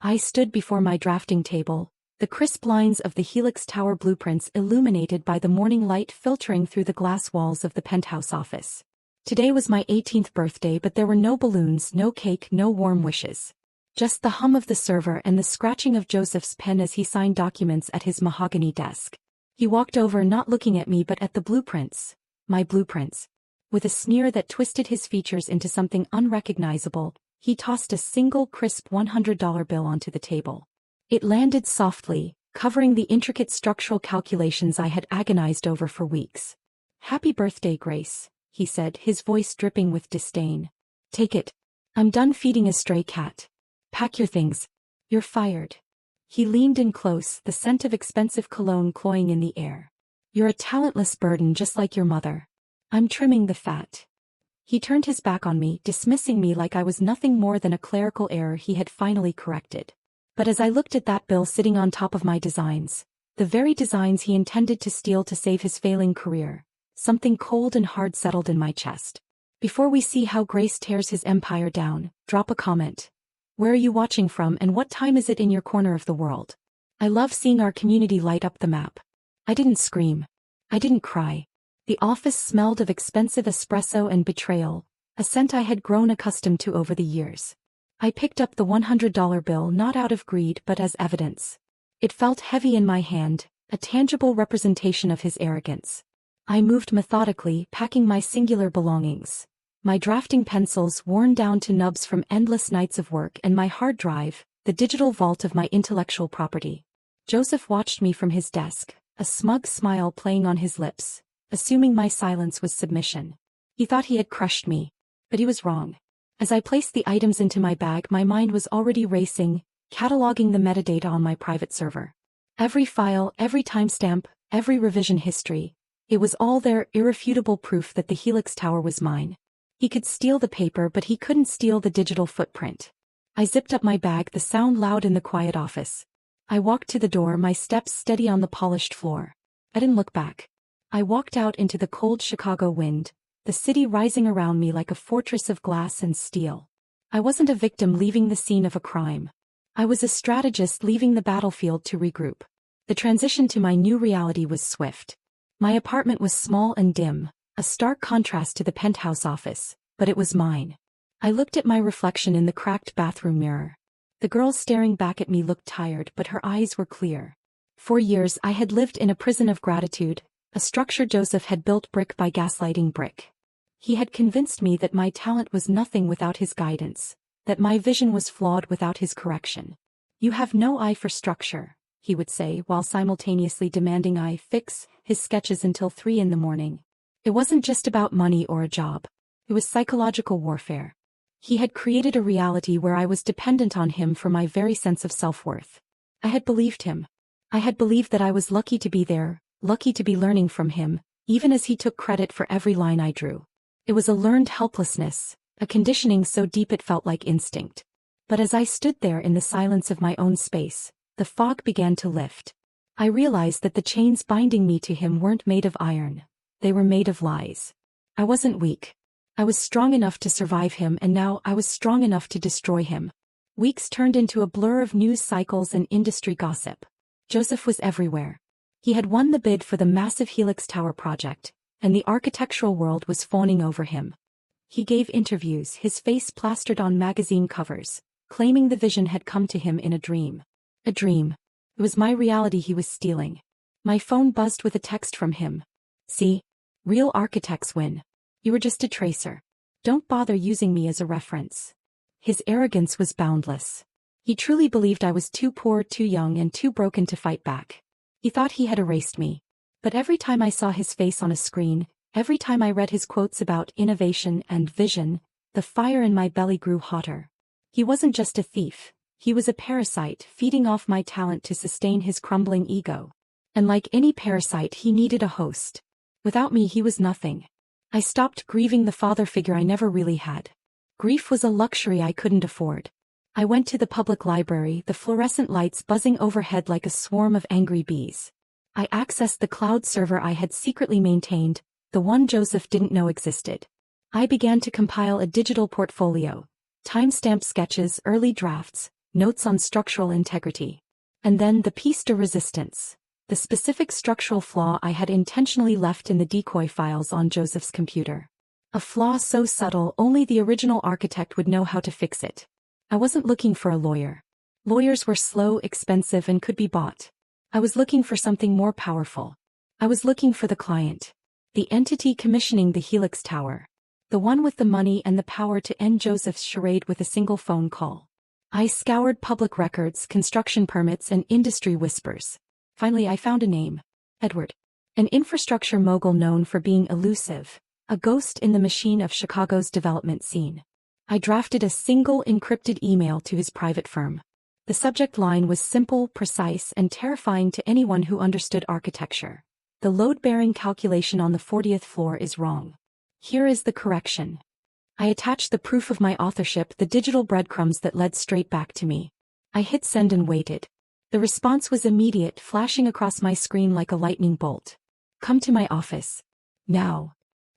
I stood before my drafting table, the crisp lines of the Helix Tower blueprints illuminated by the morning light filtering through the glass walls of the penthouse office. Today was my 18th birthday, but there were no balloons, no cake, no warm wishes. Just the hum of the server and the scratching of Joseph's pen as he signed documents at his mahogany desk. He walked over, not looking at me but at the blueprints. My blueprints. With a sneer that twisted his features into something unrecognizable, he tossed a single crisp $100 bill onto the table. It landed softly, covering the intricate structural calculations I had agonized over for weeks. "Happy birthday, Grace," he said, his voice dripping with disdain. "Take it. I'm done feeding a stray cat. Pack your things. You're fired." He leaned in close, the scent of expensive cologne cloying in the air. "You're a talentless burden just like your mother. I'm trimming the fat." He turned his back on me, dismissing me like I was nothing more than a clerical error he had finally corrected. But as I looked at that bill sitting on top of my designs, the very designs he intended to steal to save his failing career, something cold and hard settled in my chest. Before we see how Grace tears his empire down, drop a comment. Where are you watching from and what time is it in your corner of the world? I love seeing our community light up the map. I didn't scream. I didn't cry. The office smelled of expensive espresso and betrayal, a scent I had grown accustomed to over the years. I picked up the $100 bill not out of greed but as evidence. It felt heavy in my hand, a tangible representation of his arrogance. I moved methodically, packing my singular belongings. My drafting pencils worn down to nubs from endless nights of work, and my hard drive, the digital vault of my intellectual property. Joseph watched me from his desk, a smug smile playing on his lips, assuming my silence was submission. He thought he had crushed me, but he was wrong. As I placed the items into my bag, my mind was already racing, cataloging the metadata on my private server. Every file, every timestamp, every revision history. It was all there, irrefutable proof that the Helix Tower was mine. He could steal the paper, but he couldn't steal the digital footprint. I zipped up my bag, the sound loud in the quiet office. I walked to the door, my steps steady on the polished floor. I didn't look back. I walked out into the cold Chicago wind, the city rising around me like a fortress of glass and steel. I wasn't a victim leaving the scene of a crime. I was a strategist leaving the battlefield to regroup. The transition to my new reality was swift. My apartment was small and dim, a stark contrast to the penthouse office, but it was mine. I looked at my reflection in the cracked bathroom mirror. The girl staring back at me looked tired, but her eyes were clear. For years I had lived in a prison of gratitude, a structure Joseph had built brick by gaslighting brick. He had convinced me that my talent was nothing without his guidance, that my vision was flawed without his correction. "You have no eye for structure," he would say, while simultaneously demanding I fix his sketches until 3 in the morning. It wasn't just about money or a job. It was psychological warfare. He had created a reality where I was dependent on him for my very sense of self-worth. I had believed him. I had believed that I was lucky to be there, lucky to be learning from him, even as he took credit for every line I drew. It was a learned helplessness, a conditioning so deep it felt like instinct. But as I stood there in the silence of my own space, the fog began to lift. I realized that the chains binding me to him weren't made of iron. They were made of lies. I wasn't weak. I was strong enough to survive him, and now I was strong enough to destroy him. Weeks turned into a blur of news cycles and industry gossip. Joseph was everywhere. He had won the bid for the massive Helix Tower project, and the architectural world was fawning over him. He gave interviews, his face plastered on magazine covers, claiming the vision had come to him in a dream. A dream. It was my reality he was stealing. My phone buzzed with a text from him. "See? Real architects win. You were just a tracer. Don't bother using me as a reference." His arrogance was boundless. He truly believed I was too poor, too young, and too broken to fight back. He thought he had erased me. But every time I saw his face on a screen, every time I read his quotes about innovation and vision, the fire in my belly grew hotter. He wasn't just a thief. He was a parasite, feeding off my talent to sustain his crumbling ego. And like any parasite, he needed a host. Without me, he was nothing. I stopped grieving the father figure I never really had. Grief was a luxury I couldn't afford. I went to the public library, the fluorescent lights buzzing overhead like a swarm of angry bees. I accessed the cloud server I had secretly maintained, the one Joseph didn't know existed. I began to compile a digital portfolio, timestamped sketches, early drafts, notes on structural integrity. And then the piece de resistance, the specific structural flaw I had intentionally left in the decoy files on Joseph's computer. A flaw so subtle only the original architect would know how to fix it. I wasn't looking for a lawyer. Lawyers were slow, expensive, and could be bought. I was looking for something more powerful. I was looking for the client. The entity commissioning the Helix Tower. The one with the money and the power to end Joseph's charade with a single phone call. I scoured public records, construction permits, and industry whispers. Finally, I found a name. Edward. An infrastructure mogul known for being elusive, a ghost in the machine of Chicago's development scene. I drafted a single encrypted email to his private firm. The subject line was simple, precise, and terrifying to anyone who understood architecture. The load-bearing calculation on the 40th floor is wrong. Here is the correction. I attached the proof of my authorship, the digital breadcrumbs that led straight back to me. I hit send and waited. The response was immediate, flashing across my screen like a lightning bolt. Come to my office. Now.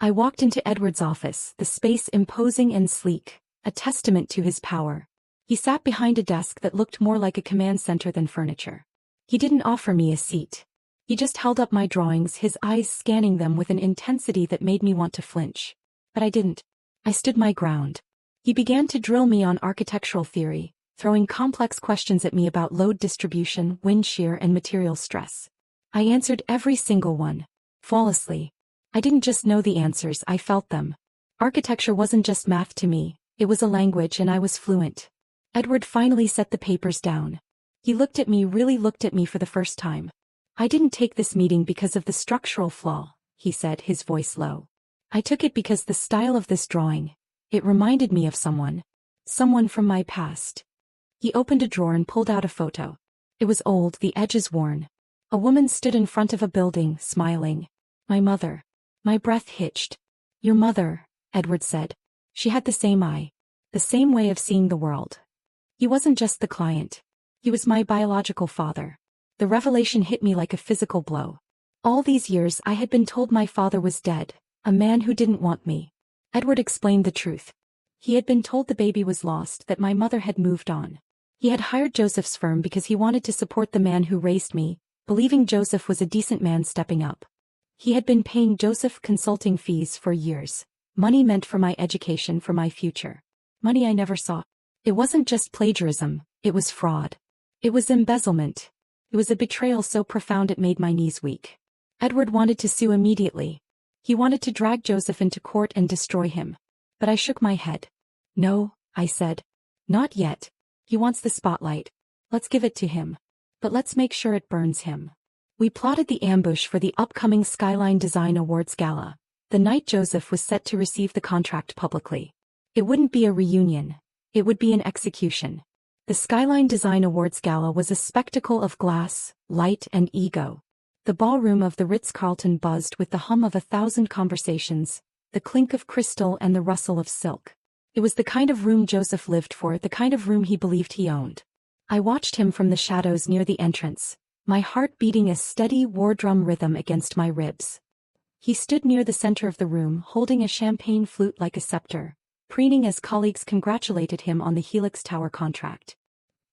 I walked into Edward's office, the space imposing and sleek, a testament to his power. He sat behind a desk that looked more like a command center than furniture. He didn't offer me a seat. He just held up my drawings, his eyes scanning them with an intensity that made me want to flinch. But I didn't. I stood my ground. He began to drill me on architectural theory, throwing complex questions at me about load distribution, wind shear, and material stress. I answered every single one. Flawlessly. I didn't just know the answers, I felt them. Architecture wasn't just math to me, it was a language and I was fluent. Edward finally set the papers down. He looked at me, really looked at me for the first time. I didn't take this meeting because of the structural flaw, he said, his voice low. I took it because the style of this drawing, it reminded me of someone. Someone from my past. He opened a drawer and pulled out a photo. It was old, the edges worn. A woman stood in front of a building, smiling. My mother. My breath hitched. Your mother, Edward said. She had the same eye. The same way of seeing the world. He wasn't just the client. He was my biological father. The revelation hit me like a physical blow. All these years I had been told my father was dead, a man who didn't want me. Edward explained the truth. He had been told the baby was lost, that my mother had moved on. He had hired Joseph's firm because he wanted to support the man who raised me, believing Joseph was a decent man stepping up. He had been paying Joseph consulting fees for years, money meant for my education, for my future. Money I never saw. It wasn't just plagiarism, it was fraud. It was embezzlement. It was a betrayal so profound it made my knees weak. Edward wanted to sue immediately. He wanted to drag Joseph into court and destroy him. But I shook my head. No, I said. Not yet. He wants the spotlight. Let's give it to him. But let's make sure it burns him. We plotted the ambush for the upcoming Skyline Design Awards Gala, the night Joseph was set to receive the contract publicly. It wouldn't be a reunion. It would be an execution. The Skyline Design Awards Gala was a spectacle of glass, light, and ego. The ballroom of the Ritz-Carlton buzzed with the hum of 1,000 conversations, the clink of crystal and the rustle of silk. It was the kind of room Joseph lived for, the kind of room he believed he owned. I watched him from the shadows near the entrance, my heart beating a steady war drum rhythm against my ribs. He stood near the center of the room, holding a champagne flute like a scepter, preening as colleagues congratulated him on the Helix Tower contract.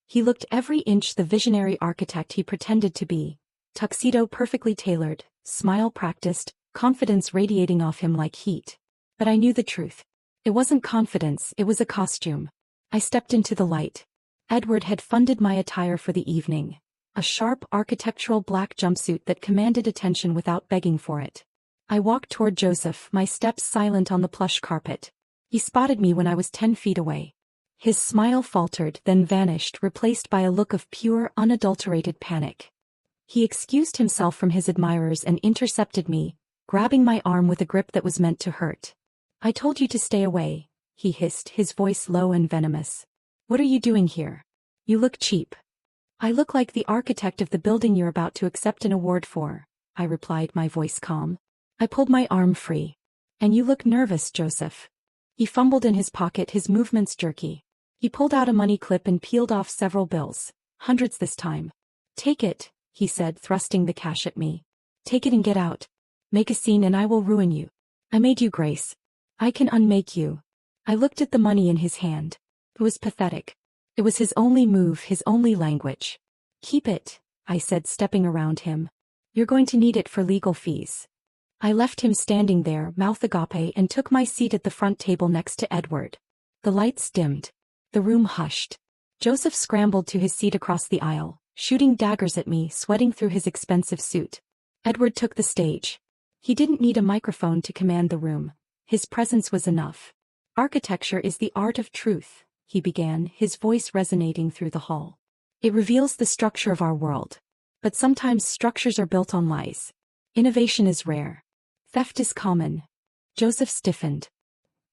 He looked every inch the visionary architect he pretended to be, tuxedo perfectly tailored, smile practiced, confidence radiating off him like heat. But I knew the truth. It wasn't confidence, it was a costume. I stepped into the light. Edward had funded my attire for the evening. A sharp architectural black jumpsuit that commanded attention without begging for it. I walked toward Joseph, my steps silent on the plush carpet. He spotted me when I was 10 feet away. His smile faltered, then vanished, replaced by a look of pure, unadulterated panic. He excused himself from his admirers and intercepted me, grabbing my arm with a grip that was meant to hurt. I told you to stay away, he hissed, his voice low and venomous. What are you doing here? You look cheap. I look like the architect of the building you're about to accept an award for, I replied, my voice calm. I pulled my arm free. And you look nervous, Joseph. He fumbled in his pocket, his movements jerky. He pulled out a money clip and peeled off several bills, hundreds this time. Take it, he said, thrusting the cash at me. Take it and get out. Make a scene and I will ruin you. I made you, Grace. I can unmake you. I looked at the money in his hand. It was pathetic. It was his only move, his only language. "Keep it," I said, stepping around him. "You're going to need it for legal fees." I left him standing there, mouth agape, and took my seat at the front table next to Edward. The lights dimmed. The room hushed. Joseph scrambled to his seat across the aisle, shooting daggers at me, sweating through his expensive suit. Edward took the stage. He didn't need a microphone to command the room. His presence was enough. "Architecture is the art of truth," he began, his voice resonating through the hall. "It reveals the structure of our world. But sometimes structures are built on lies. Innovation is rare. Theft is common." Joseph stiffened.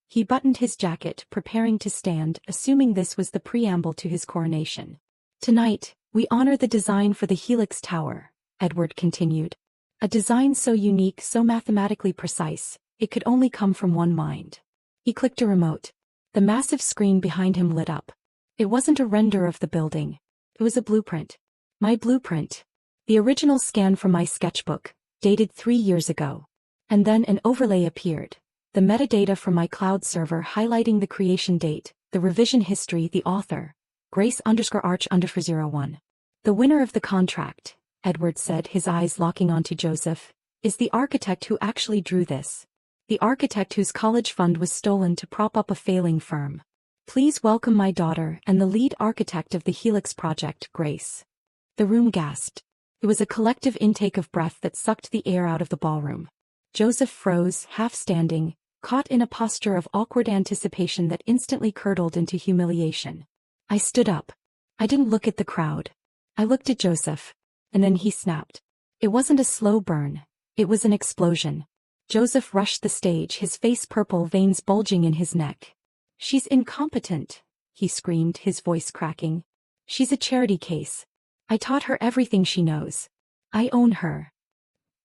He buttoned his jacket, preparing to stand, assuming this was the preamble to his coronation. "Tonight, we honor the design for the Helix Tower," Edward continued. "A design so unique, so mathematically precise, it could only come from one mind." He clicked a remote. The massive screen behind him lit up. It wasn't a render of the building. It was a blueprint. My blueprint. The original scan from my sketchbook, dated 3 years ago. And then an overlay appeared. The metadata from my cloud server highlighting the creation date, the revision history, the author, Grace_Arch_01. "The winner of the contract," Edward said, his eyes locking onto Joseph, "is the architect who actually drew this. The architect whose college fund was stolen to prop up a failing firm. Please welcome my daughter and the lead architect of the Helix project, Grace." The room gasped. It was a collective intake of breath that sucked the air out of the ballroom. Joseph froze, half standing, caught in a posture of awkward anticipation that instantly curdled into humiliation. I stood up. I didn't look at the crowd. I looked at Joseph. And then he snapped. It wasn't a slow burn. It was an explosion. Joseph rushed the stage, his face purple, veins bulging in his neck. "She's incompetent," he screamed, his voice cracking. "She's a charity case. I taught her everything she knows. I own her."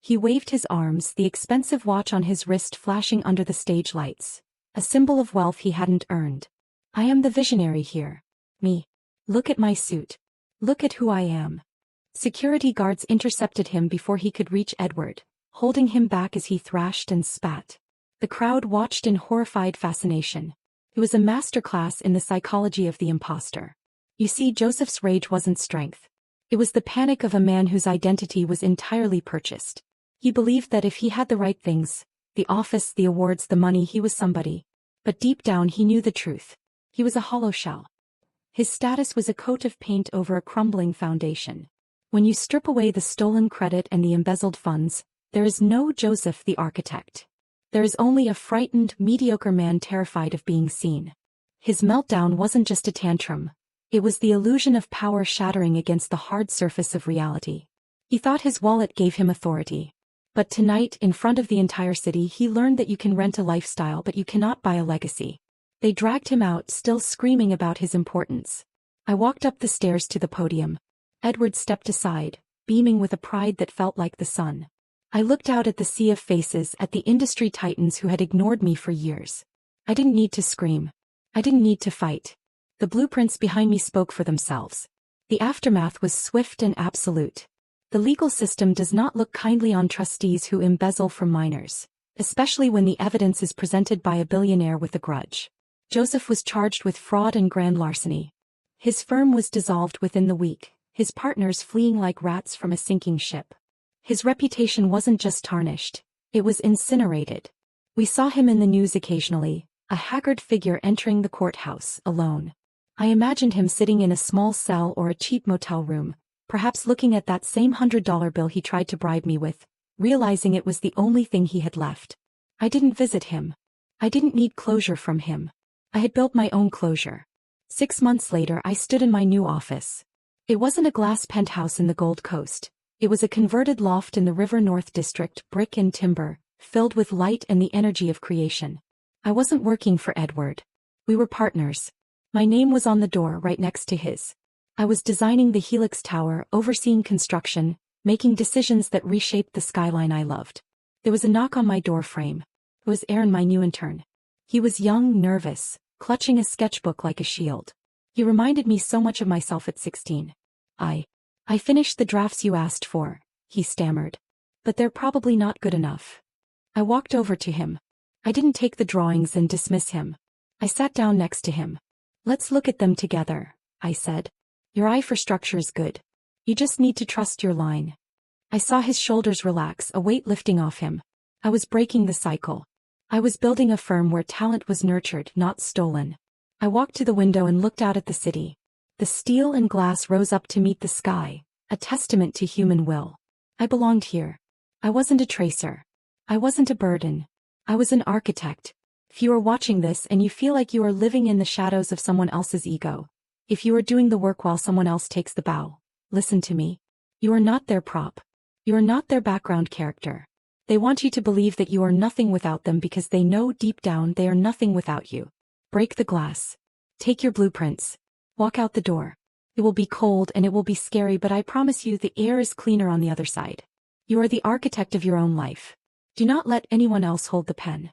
He waved his arms, the expensive watch on his wrist flashing under the stage lights, a symbol of wealth he hadn't earned. "I am the visionary here. Me. Look at my suit. Look at who I am." Security guards intercepted him before he could reach Edward, holding him back as he thrashed and spat. The crowd watched in horrified fascination. It was a masterclass in the psychology of the imposter. You see, Joseph's rage wasn't strength. It was the panic of a man whose identity was entirely purchased. He believed that if he had the right things, the office, the awards, the money, he was somebody. But deep down he knew the truth. He was a hollow shell. His status was a coat of paint over a crumbling foundation. When you strip away the stolen credit and the embezzled funds, there is no Joseph the architect. There is only a frightened, mediocre man terrified of being seen. His meltdown wasn't just a tantrum. It was the illusion of power shattering against the hard surface of reality. He thought his wallet gave him authority. But tonight, in front of the entire city, he learned that you can rent a lifestyle but you cannot buy a legacy. They dragged him out, still screaming about his importance. I walked up the stairs to the podium. Edward stepped aside, beaming with a pride that felt like the sun. I looked out at the sea of faces, at the industry titans who had ignored me for years. I didn't need to scream. I didn't need to fight. The blueprints behind me spoke for themselves. The aftermath was swift and absolute. The legal system does not look kindly on trustees who embezzle from minors, especially when the evidence is presented by a billionaire with a grudge. Joseph was charged with fraud and grand larceny. His firm was dissolved within the week, his partners fleeing like rats from a sinking ship. His reputation wasn't just tarnished, it was incinerated. We saw him in the news occasionally, a haggard figure entering the courthouse, alone. I imagined him sitting in a small cell or a cheap motel room, perhaps looking at that same $100 bill he tried to bribe me with, realizing it was the only thing he had left. I didn't visit him. I didn't need closure from him. I had built my own closure. 6 months later, I stood in my new office. It wasn't a glass penthouse in the Gold Coast. It was a converted loft in the River North District, brick and timber, filled with light and the energy of creation. I wasn't working for Edward. We were partners. My name was on the door right next to his. I was designing the Helix Tower, overseeing construction, making decisions that reshaped the skyline I loved. There was a knock on my door frame. It was Aaron, my new intern. He was young, nervous, clutching a sketchbook like a shield. He reminded me so much of myself at 16. I finished the drafts you asked for," he stammered. "But they're probably not good enough." I walked over to him. I didn't take the drawings and dismiss him. I sat down next to him. "Let's look at them together," I said. Your eye for structure is good. You just need to trust your line. I saw his shoulders relax, a weight lifting off him. I was breaking the cycle. I was building a firm where talent was nurtured, not stolen. I walked to the window and looked out at the city. The steel and glass rose up to meet the sky, a testament to human will. I belonged here. I wasn't a tracer. I wasn't a burden. I was an architect. If you are watching this and you feel like you are living in the shadows of someone else's ego, if you are doing the work while someone else takes the bow, listen to me. You are not their prop. You are not their background character. They want you to believe that you are nothing without them because they know deep down they are nothing without you. Break the glass. Take your blueprints. Walk out the door. It will be cold and it will be scary, but I promise you the air is cleaner on the other side. You are the architect of your own life. Do not let anyone else hold the pen.